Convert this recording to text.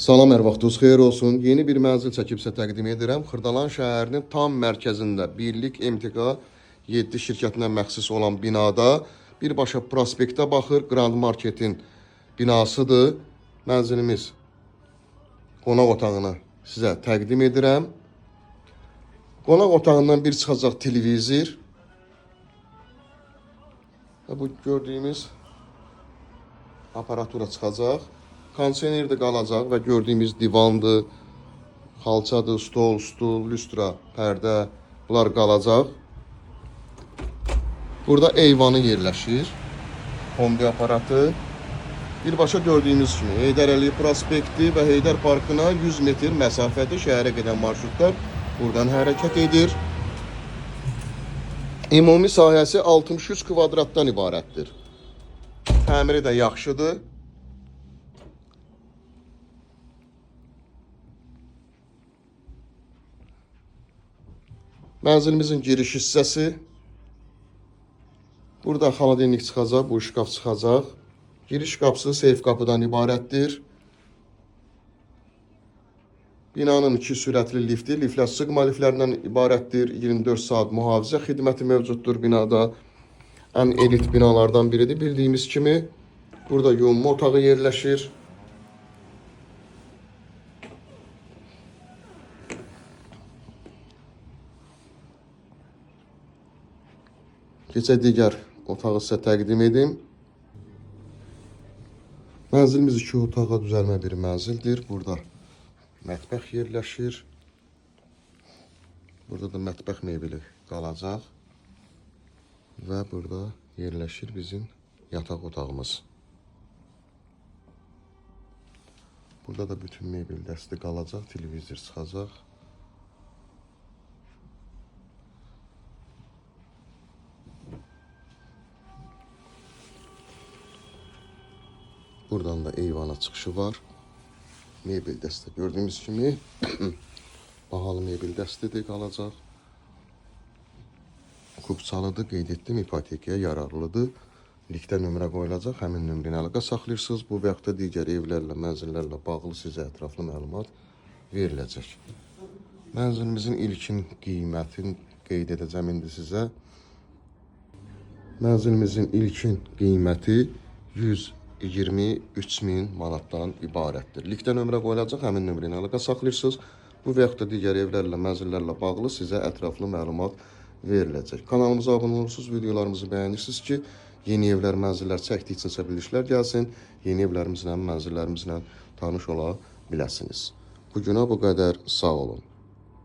Salam, hər vaxtınız xeyir olsun. Yeni bir mənzil çəkib sizə təqdim edirəm. Xırdalan şəhərinin tam mərkəzində Birlik MTK 7 şirkətinə məxsus olan binada birbaşa prospektə baxır. Grand Marketin binasıdır. Mənzilimiz qonaq otağını sizə təqdim edirəm. Qonaq otağından bir çıxacaq televizor. Və bu gördüyümüz aparatura çıxacaq. Kondisioner də qalacaq və gördüyümüz divandır, xalçadır, stol, stul, lüstra, pərdə, bunlar qalacaq. Burada eyvanı yerləşir, kombi aparatı. Birbaşa gördüyümüz kimi Heydər Əliyev prospekti və Heydər Parkına 100 metr məsafədə şəhərə gedən marşrutlar buradan hərəkət edir. Ümumi sahəsi 63 kvadratdan ibarətdir. Təmiri də yaxşıdır. Mənzilimizin giriş hissəsi. Burada xaladelnik çıxacaq, bu şkaf çıxacaq. Giriş qapısı seyf qapıdan ibarətdir. Binanın 2 sürətli lifti, liftlər sıqma liftlərdən ibarətdir. 24 saat mühafizə xidməti mövcuddur binada. Ən elit binalardan biridir. Bildiyimiz kimi burada yuyunma otağı yerləşir. Keçə digər otağı sizə təqdim edim. Mənzilimiz 2 otağa düzəlmə bir mənzildir. Burada mətbəx yerləşir. Burada da mətbəx mebeli qalacaq. Və burada yerləşir bizim yataq otağımız. Burada da bütün mebel dəsti qalacaq, televizor çıxacaq. Buradan da eyvana çıxışı var. Mebel dəstə gördüyümüz kimi bahalı mebel dəstidir qalacaq. Kubçalıdır, qeyd etdim, ipotekaya yararlıdır. Likdə nömrə qoyulacaq, həmin nömrəni əlaqə saxlayırsınız. Bu və yaxud da digər evlərlə, mənzillərlə bağlı sizə ətraflı məlumat veriləcək. Mənzilimizin ilkin qiymətini qeyd edəcəm indi sizə. Mənzilimizin ilkin qiyməti 123.000 manatdan ibarətdir. Likdə nömrə qoyulacaq, həmin nömrəni əlaqə saxlayırsınız. Bu və yaxud da digər evlərlə, mənzillərlə bağlı sizə ətraflı məlumat veriləcək. Kanalımıza abunə olursunuz, videolarımızı bəyənirsiniz ki, yeni evlər, mənzillər çəkdikcə çəkilişlər gəlsin, yeni evlərimizlə, mənzillərimizlə tanış ola biləsiniz. Bugünə bu qədər, sağ olun.